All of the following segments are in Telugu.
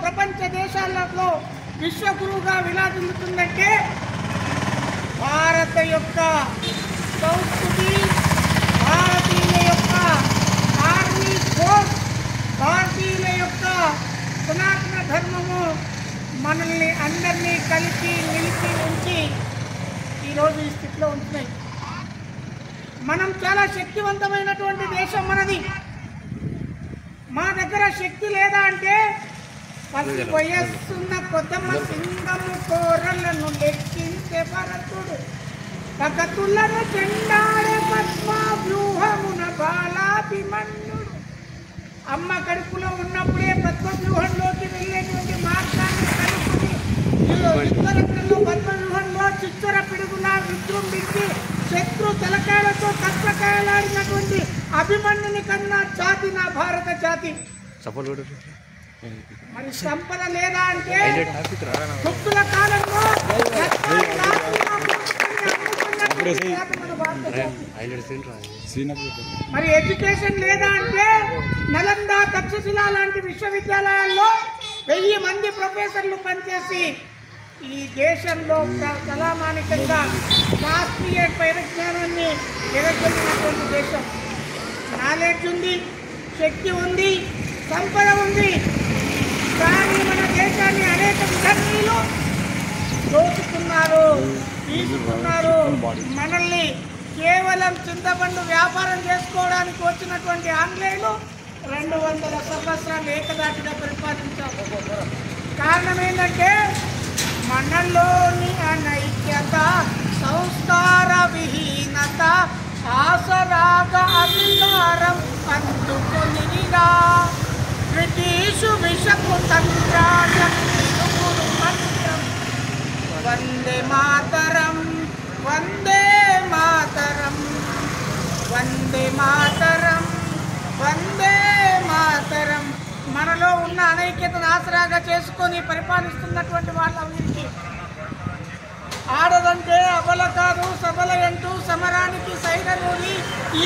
ప్రపంచ దేశాలలో విశ్వగురువుగా విరాజిల్లుతుందంటే భారత యొక్క సంస్కృతి, భారతీయుల యొక్క ఆర్మీ ఫోర్స్, భారతీయుల యొక్క సనాతన ధర్మము మనల్ని అందరినీ కలిపి నిలిపి ఉంచి ఈరోజు ఈ స్థితిలో ఉంటున్నాయి. మనం చాలా శక్తివంతమైనటువంటి దేశం మనది. మా దగ్గర శక్తి లేదా అంటే పసి వయస్సున్న కొత్తమ్మ సింగము కోరలను లెక్కించే భరతుడు, పగతులను చెండాడే పద్మ వ్యూహమున బాలాభిమన్యుడు. అమ్మ కడుపులో ఉన్నప్పుడే పద్మ వ్యూహంలోకి వెళ్ళేటువంటి మార్గాన్ని కలుపుని యుద్ధరంగంలో పద్మ వ్యూహంలో చిచ్చర పిడుగులా విజృంభించి శత్రు తలకాయలతో కష్టకాయలాడినటువంటి అభిమన్యుని కన్నా జాతి నా భారత జాతి. మరి సంపద లేదా అంటే భక్తుల కాలంలో మరి ఎడ్యుకేషన్ లేదా అంటే నలంద, తక్షశిల లాంటి విశ్వవిద్యాలయాల్లో 1000 మంది ప్రొఫెసర్లు పనిచేసి ఈ దేశంలో కళామానికంగా శాస్త్రీయ పరిజ్ఞానాన్ని ఎదుర్కొన్నటువంటి దేశం. నాలెడ్జ్ ఉంది, శక్తి ఉంది, సంపద ఉంది. కానీ మన దేశాన్ని అనేక విధంగా దోచుకున్నారు, తీసుకున్నారు. మనల్ని కేవలం చింతపండు వ్యాపారం చేసుకోవడానికి వచ్చినటువంటి ఆంగ్లేయులు 200 సంవత్సరాలు ఏకదాటిగా పరిపాలించారు. కారణం ఏంటంటే మనలోని అనైక్యత, సంస్కార విహీనత, ఆసరాగ అధికారం అందుకొనిరా బ్రిటిషు విషపు తంత్రాయం మంత్రం. వందే మాతరం, వందే మాతరం, వందే మాతరం, వందే మాతరం. మనలో ఉన్న అనైక్యతను ఆసరాగా చేసుకొని పరిపాలిస్తున్నటువంటి వాళ్ళ వీరికి ఆడదంటే అబల కాదు సబల అంటూ సమరానికి సైరనూరి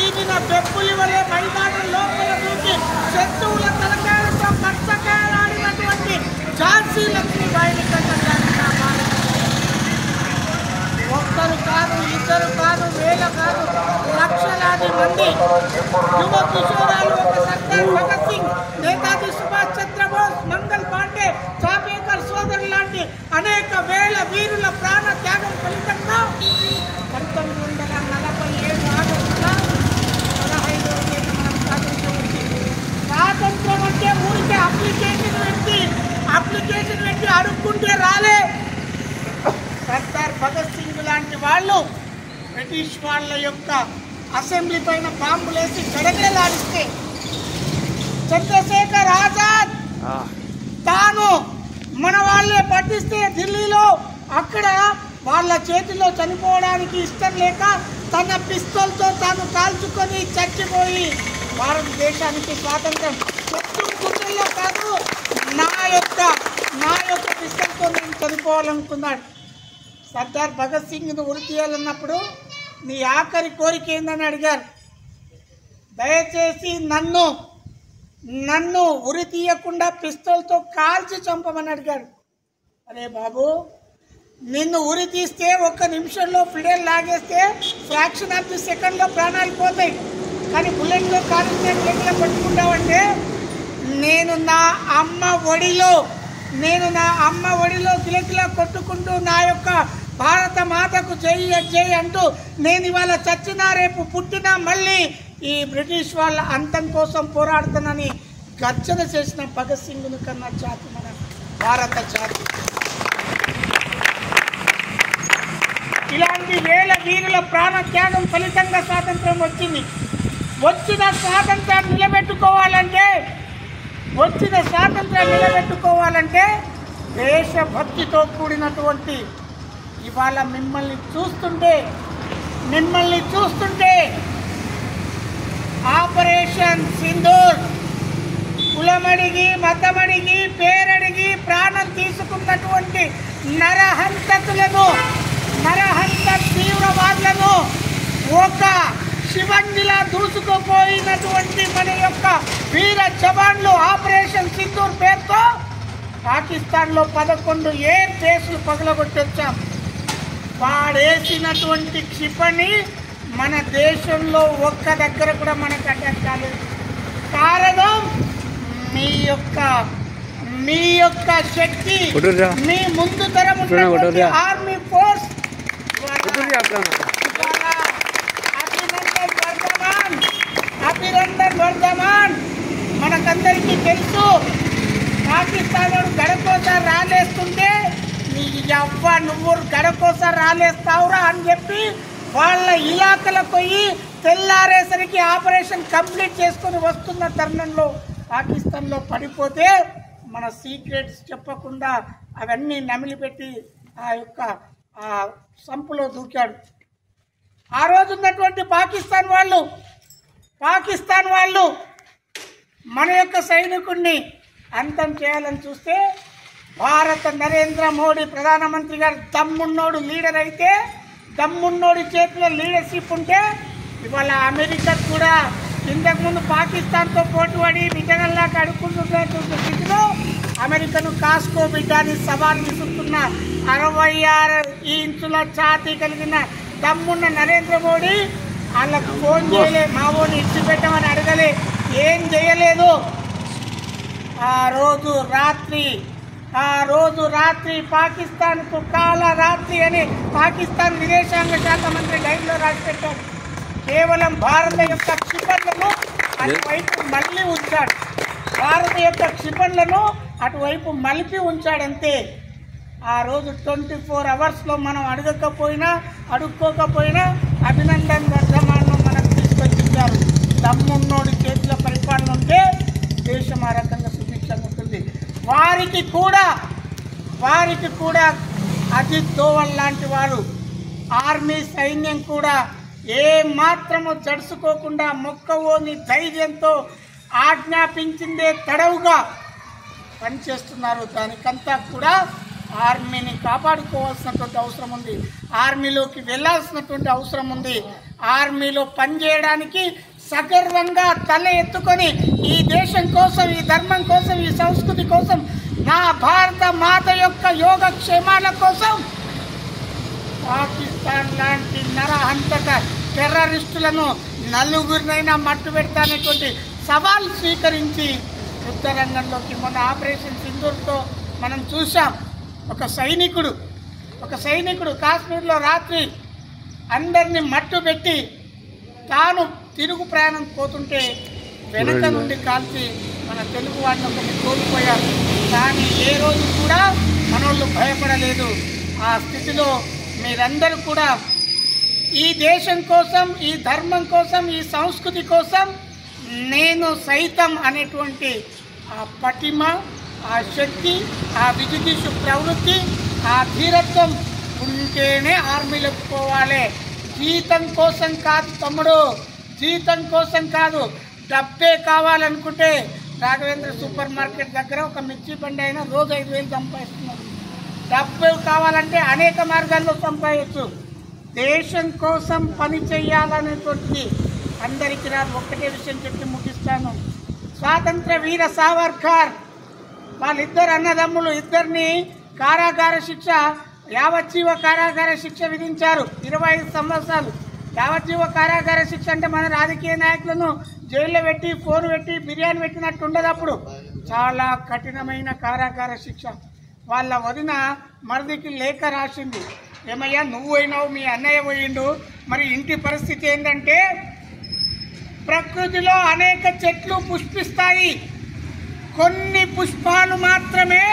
ఈదిన బెప్పులి వలె మైదానం లోపల దూకి శత్రువుల తలకాయలతో కష్టకాయలాడినటువంటి ఝాన్సీ లక్ష్మీబాయిని ఒక్కరు కాదు, ఇద్దరు కాదు, వేల కాదు, లక్షలాది మంది యువ కిషోరాలు ఒక సర్దార్ భగత్ సింగ్, నేతాజీ సుభాష్ చంద్రబోస్, మంగల్ పాండే, చాపేకర్ సోదరు లాంటి అనేక వేల వీరుల ప్రాణ త్యాగం ఫలితంగా 1947 ఆగస్టులో 15వ తేదీ మనం స్వాతంత్రం వచ్చింది. స్వాతంత్రం అంటే ఊరికే అప్లికేషన్ పెట్టి అడుక్కుంటే రాలే. సర్దార్ భగత్ సింగ్ లాంటి వాళ్ళు బ్రిటిష్ వాళ్ళ యొక్క అసెంబ్లీ పైన బాంబులేసి గడగడలాడిస్తే చంద్రశేఖర్ ఆజాద్ తాను మన వాళ్ళే పట్టిస్తే ఢిల్లీలో అక్కడ వాళ్ళ చేతిలో చనిపోవడానికి ఇష్టం లేక తన పిస్తోల్తో తాను కాల్చుకొని చచ్చిపోయి భారతదేశానికి స్వాతంత్రం గుర్తుల్లో కాదు, నా యొక్క పిస్తోల్తో నేను చనిపోవాలనుకున్నాడు. సర్దార్ భగత్ సింగ్ను ఉరి తీయాలన్నప్పుడు నీ ఆఖరి కోరిక ఏందని అడిగారు. దయచేసి నన్ను ఉరి తీయకుండా పిస్తోల్తో కాల్చి చంపమని అడిగాడు. అరే బాబు, నిన్ను ఉరి తీస్తే 1 నిమిషంలో ఫిడెల్ లాగేస్తే ఫ్రాక్షన్ ఆఫ్ ది సెకండ్లో ప్రాణాలు పోతాయి. కానీ బుల్లెట్లో కాల్చిన గట్టిగా పట్టుకుంటావంటే నేను నా అమ్మ ఒడిలో కిలకిలా కొట్టుకుంటూ నా యొక్క భారత మాతకు జై జై అంటూ నేను ఇవాళ చచ్చినా రేపు పుట్టినా మళ్ళీ ఈ బ్రిటిష్ వాళ్ళ అంతం కోసం పోరాడుతానని గర్జన చేసిన భగత్ సింగ్ను కన్నా జాతి మన భారత జాతి. ఇలాంటి వేల వీరుల ప్రాణ త్యాగం ఫలితంగా స్వాతంత్రం వచ్చింది. వచ్చిన స్వాతంత్రాన్ని నిలబెట్టుకోవాలంటే దేశభక్తితో కూడినటువంటి ఇవాళ మిమ్మల్ని చూస్తుంటే ఆపరేషన్ సింధూర్ కులమడిగి, మతమడిగి, పేరడిగి ప్రాణం తీసుకున్నటువంటి నరహంత తీవ్రవాదులను ఒక శివంగిలా దూసుకుపోయినటువంటి మన యొక్క వీర జవాన్లు ఆపరేషన్ సింధూర్ పేరుతో పాకిస్తాన్లో 11 ఎయిర్ బేస్లు పగలగొట్టొచ్చాం. వాడేసినటువంటి క్షిపణి మన దేశంలో ఒక్క దగ్గర కూడా మనకు అటాక్ కాలేదు. కారణం మీ యొక్క శక్తి, మీ ముందు తరం ఆర్మీ ఫోర్స్. అభినందన్ వర్ధమాన్. మనకందరికీ తెలుసు, పాకిస్తాన్ గడకోసారి రాలేస్తుంటే నీ అవ్వ నువ్వు గడకోసారి రాలేస్తావురా అని చెప్పి వాళ్ళ ఇలాకలకు పోయి తెల్లారేసరికి ఆపరేషన్ కంప్లీట్ చేసుకుని వస్తున్న తరుణంలో పాకిస్తాన్లో పడిపోతే మన సీక్రెట్స్ చెప్పకుండా అవన్నీ నమిలిపెట్టి ఆ యొక్క సంపులో దూకాడు. ఆ రోజు ఉన్నటువంటి పాకిస్తాన్ వాళ్ళు మన యొక్క సైనికుడిని అంతం చేయాలని చూస్తే భారత నరేంద్ర మోడీ ప్రధానమంత్రి గారు దమ్మున్నోడు లీడర్ అయితే, దమ్మున్నోడి చేతిలో లీడర్షిప్ ఉంటే ఇవాళ అమెరికా కూడా ఇంతకుముందు పాకిస్తాన్తో పోటీపడి బిడ్డగల్లాగా అడుక్కుంటున్నటువంటి స్థితిలో అమెరికను కాస్కో బిడ్డని సవాల్ విసురుతున్న 66 ఇంచుల ఛాతీ కలిగిన దమ్మున్న నరేంద్ర మోడీ వాళ్ళకు ఫోన్ చేయలే, మావోని ఇచ్చిపెట్టమని అడగలే, ఏం చేయలేదు. ఆ రోజు రాత్రి పాకిస్తాన్కు కాలరాత్రి అని పాకిస్తాన్ విదేశాంగ శాఖ మంత్రి డైరీలో రాసిపెట్టారు. కేవలం భారత యొక్క క్షిపణులను అటువైపు మళ్ళీ ఉంచాడు. భారత యొక్క క్షిపణులను అటువైపు మలిపి ఉంచాడంతే. ఆ రోజు 24 అవర్స్లో మనం అడుక్కోకపోయినా అభినందన్ వర్ధమాన్ను మనకు తీసుకొచ్చారు. దమ్మున్నోడి చేతిలో పరిపాలన ఉంటే దేశం ఆ రకంగా సుభిక్షంగా ఉంటుంది. వారికి కూడా అజిత్ దోవల్ లాంటి వారు, ఆర్మీ సైన్యం కూడా ఏ మాత్రము జడుసుకోకుండా మొక్కవోని ధైర్యంతో ఆజ్ఞాపించిందే తడవుగా పనిచేస్తున్నారు. దానికంతా కూడా ఆర్మీని కాపాడుకోవాల్సినటువంటి అవసరం ఉంది, ఆర్మీలోకి వెళ్లాల్సినటువంటి అవసరం ఉంది. ఆర్మీలో పనిచేయడానికి సగర్వంగా తల ఎత్తుకొని ఈ దేశం కోసం, ఈ ధర్మం కోసం, ఈ సంస్కృతి కోసం, నా భారత మాత యొక్క యోగక్షేమాల కోసం పాకిస్తాన్ లాంటి నరహంతక టెర్రరిస్టులను నలుగురినైనా మట్టు పెడతానటువంటి సవాల్ స్వీకరించి యుద్ధరంగంలోకి మొన్న ఆపరేషన్ సింధూర్తో మనం చూసాం. ఒక సైనికుడు కాశ్మీర్లో రాత్రి అందరినీ మట్టు పెట్టి తాను తిరుగు ప్రయాణం పోతుంటే వెనక నుండి కాల్చి మన తెలుగు వాళ్ళని ఒకరిని కోల్పోయారు. కానీ ఏ రోజు కూడా మనోళ్ళు భయపడలేదు. ఆ స్థితిలో మీరందరూ కూడా ఈ దేశం కోసం, ఈ ధర్మం కోసం, ఈ సంస్కృతి కోసం నేను సైతం అనేటువంటి ఆ పటిమ, ఆ శక్తి, ఆ విజిగీషు ప్రవృత్తి, ఆ ధీరత్వం ఉంటేనే ఆర్మీలోకి పోవాలి. జీతం కోసం కాదు తమ్ముడు, జీతం కోసం కాదు. డబ్బే కావాలనుకుంటే రాఘవేంద్ర సూపర్ మార్కెట్ దగ్గర ఒక మిర్చి బండి అయినా రోజు 5,000 సంపాదిస్తున్నారు. డబ్బు కావాలంటే అనేక మార్గాల్లో సంపాదించు. దేశం కోసం పని చేయాలనేటువంటిది అందరికీ రాదు. ఒక్కటే విషయం చెప్పి ముగిస్తాను. స్వాతంత్ర వీర సావర్కర్ వాళ్ళిద్దరు అన్నదమ్ములు, ఇద్దరిని కారాగార శిక్ష, యావజ్జీవ కారాగార శిక్ష విధించారు. 25 సంవత్సరాలు యావజ్జీవ కారాగార శిక్ష అంటే మన రాజకీయ నాయకులను జైల్లో పెట్టి, ఫోన్ పెట్టి, బిర్యానీ పెట్టినట్టు ఉండదు. అప్పుడు చాలా కఠినమైన కారాగార శిక్ష. వాళ్ళ వదిన మరిదికి లేఖ రాసింది, ఏమయ్యా నువ్వు పోయినావు, మీ అన్నయ్య పోయిండు, మరి ఇంటి పరిస్థితి ఏంటంటే ప్రకృతిలో అనేక చెట్లు పుష్పిస్తాయి, కొన్ని పుష్పాలు మాత్రమే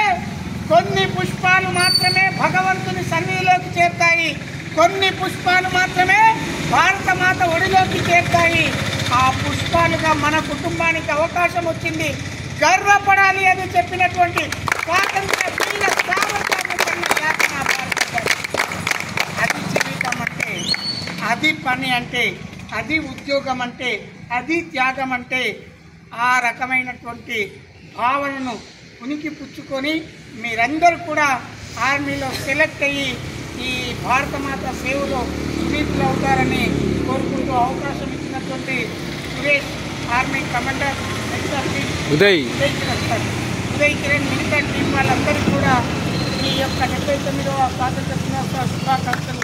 భగవంతుని సన్నిధిలోకి చేరుతాయి, కొన్ని పుష్పాలు మాత్రమే భారతమాత ఒడిలోకి చేరుతాయి. ఆ పుష్పాలుగా మన కుటుంబానికి అవకాశం వచ్చింది, గర్వపడాలి అని చెప్పినటువంటి స్వాతంత్ర వీర సావర్కర్ను కన్న జాతి నా భారతదేశం. అది జీవితం అంటే, అది పని అంటే, అది ఉద్యోగం అంటే, అది త్యాగం అంటే. ఆ రకమైనటువంటి భావనను ఉనికి పుచ్చుకొని మీరందరూ కూడా ఆర్మీలో సెలెక్ట్ అయ్యి ఈ భారతమాత సేవలో సునీతులు అవుతారని కోరుకుంటూ అవకాశం ఇచ్చినటువంటి సురేష్, ఆర్మీ కమాండర్, ఉదయ్ కిరణ్, మిగతా టీం వాళ్ళందరూ ఈ యొక్క 79వ స్వాతంత్ర దినోత్సవ శుభాకాంక్షలు